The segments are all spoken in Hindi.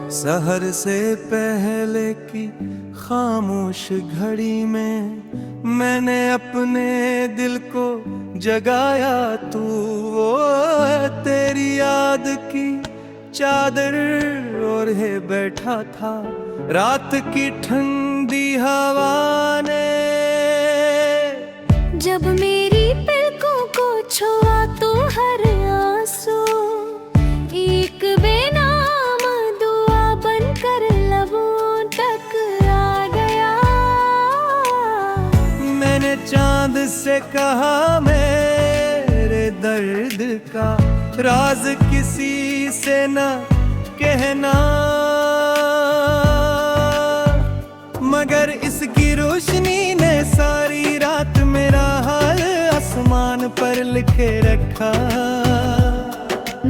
सहर से पहले की खामोश घड़ी में मैंने अपने दिल को जगाया। तू वो तेरी याद की चादर ओढ़े बैठा था रात की ठंडी हवा ने। जब मेरी पलकों को छुआ तो हर आंसू एक बेनाम दुआ बनकर लबों तक आ गया। मैंने चांद से कहा मेरे दर्द का राज किसी से न कहना, मगर इसकी रोशनी ने सारी रात मेरा हाल आसमान पर लिखे रखा।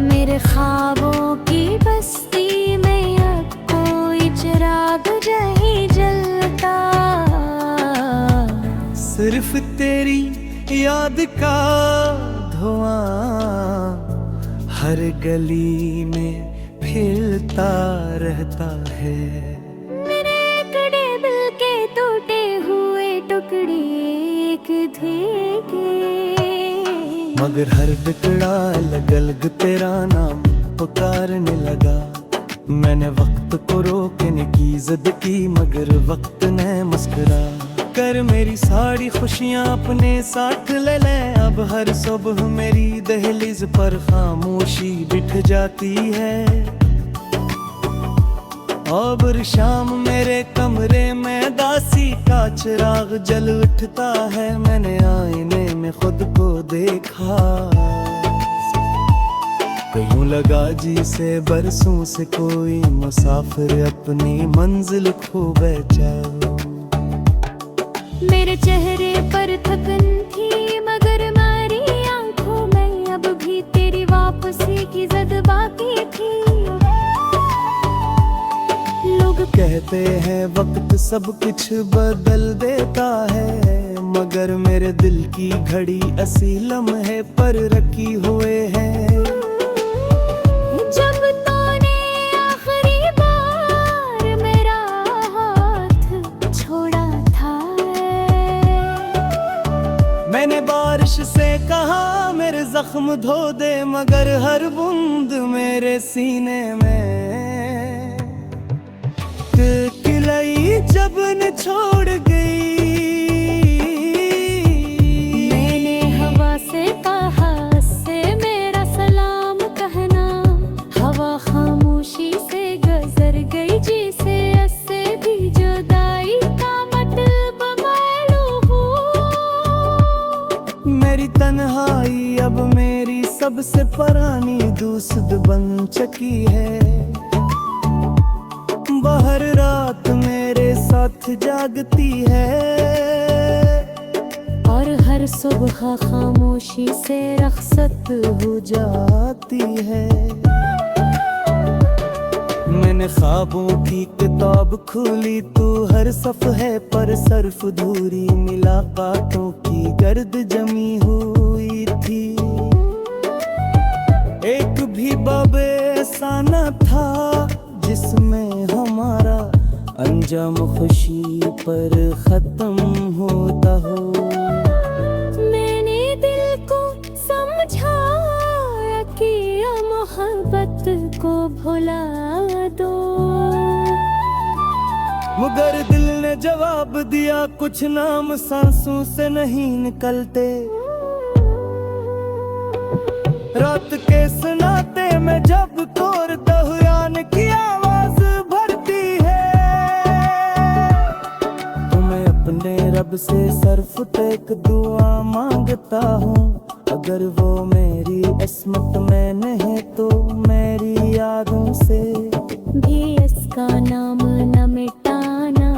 मेरे ख्वाबों की बस्ती में अब कोई चिराग नहीं जलता, सिर्फ तेरी याद का धुआं हर गली में फैलता रहता है। मेरे दिल के टूटे हुए टुकड़े एक थे, मगर हर टुकड़ा अलग अलग तेरा नाम पुकारने लगा। मैंने वक्त को रोकने की जिद की मगर वक्त ने मुस्कुरा कर मेरी सारी खुशियां अपने साथ ले ले। अब हर सुबह मेरी दहलीज पर खामोशी बिठ जाती है। और शाम मेरे कमरे में दासी का चिराग जल उठता है। मैंने आईने में खुद को देखा, यूं लगा जी से बरसों से कोई मुसाफिर अपनी मंजिल खो बैठा। मेरे चेहरे पर थकन थी मगर मेरी आंखों में अब भी तेरी वापसी की जद बाकी थी। लोग कहते हैं वक्त सब कुछ बदल देता है, मगर मेरे दिल की घड़ी असी लम्हे पर रखी हुए है। जब तूने आखिरी बार मेरा हाथ छोड़ा था, मैंने बारिश से कहा मेरे जख्म धो दे, मगर हर बूंद मेरे सीने में किलई जब न छोड़ गई। मैंने हवा से कहा से मेरा सलाम कहना, हवा खामोशी से गुजर गई जिसे उससे भी जुदाई का मतलब मालूम हो। मेरी तन्हाई अब मेरी सबसे पुरानी दोस्त बन चुकी है। बाहर रात मेरे साथ जागती है और हर सुबह खामोशी से रखसत हो जाती है। मैंने ख्वाबों की किताब खोली तो हर सफ़हे पर सर्फ धूरी मुलाकातों की गर्द जमी हुई थी। एक भी बाब ऐसा न था जिसमें हमारा अंजाम खुशी पर खत्म होता हो। मैंने दिल को समझाया कि मोहब्बत को भुला दो, मगर दिल ने जवाब दिया कुछ नाम सांसों से नहीं निकलते। रात के सन्नाटे में जब कोर दहुयान की आवाज भरती है, तो मैं अपने रब से सरफ एक दुआ मांगता हूँ। अगर वो मेरी किस्मत में नहीं तो मेरी यादों से भी इसका नाम न मिटाना,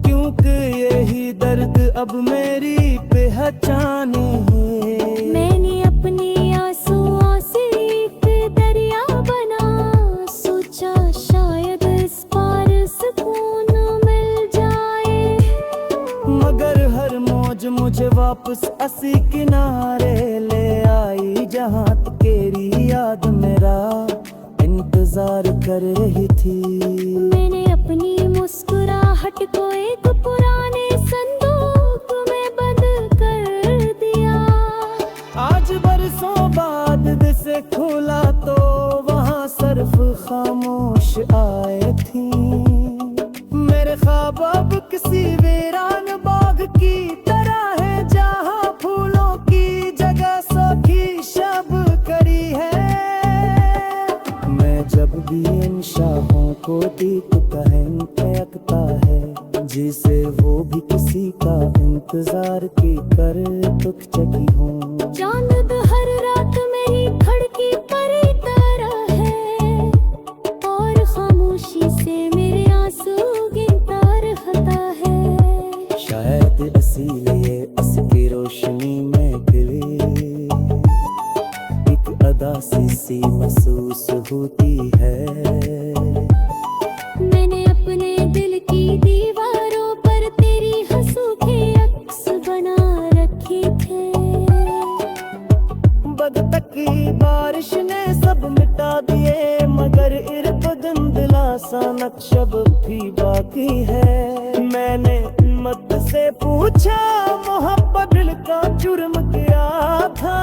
क्योंकि यही दर्द अब मेरी पहचानी है। मैंने अपनी आंसुओं से एक दरिया बना सोचा शायद इस पार सुकून मिल जाए, मगर हर मौज मुझे वापस असी किनारे ले आई जहाँ तेरी याद मेरा इंतजार इंतजार कर रही थी। मैंने अपनी मुस्कुराहट को एक पुराने संदूक में बंद कर दिया। आज बरसों बाद दिसे खुला तो वहाँ सिर्फ खामोश आए थी। मेरे ख्वाब अब किसी वीरान बाग की तरह है, जहाँ फूलों की जगह सूखी शब करी है। मैं जब भी इन शाहों को देखता है तयकता है, जिसे वो भी किसी का इंतजार की कर तुक चकी हूँ। चांद हर रात मेरी खिड़की पर तरह है, और खामोशी से मेरे आंसू गिनता रहता है। शायद इसीलिए इसकी रोशनी में गिरी एक अदा सी महसूस होती है। मैंने अपने दिल की दीवारों पर तेरी हंसू के अक्स बना रखे थे। बदतकी बारिश ने सब मिटा दिए, मगर इर्द धुंधला सा नक्शब भी बाकी है। मैंने हिम्मत से पूछा मोहब्बत दिल का जुर्म क्या था।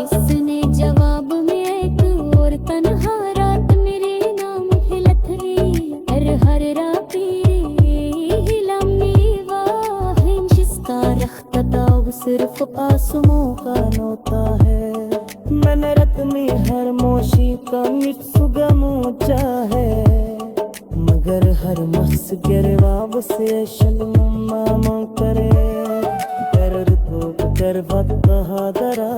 इसने जवाब में एक और तन्हा रात मेरे नाम हिलत रही। हर रात लम्बी वाहिन जिसका रख्ता वो सिर्फ आसमों का नोता है। मैंने रत्नी हर मोशी का सुगम ऊंचा है, मगर हर मख्स गिरवाब से शल्मामा करे। दर्द तो कर वक्त हादरा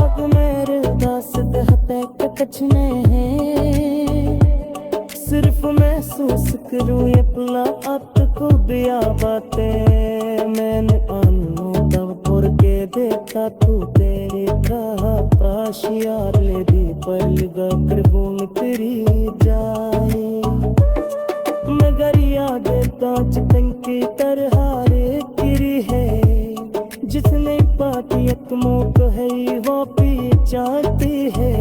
अब मेरे दास दहते कचने हैं। सिर्फ महसूस करूं अपना आप को बिया बातें। मैंने अनु तब पुर के देखा तू तेरे कहा पाशियार ले दी पल कर बून तेरी जाए। मगर याद ताज तंकी तरहारे गिरी है, जिसने पाती अकमों को है वो पी चाहती है।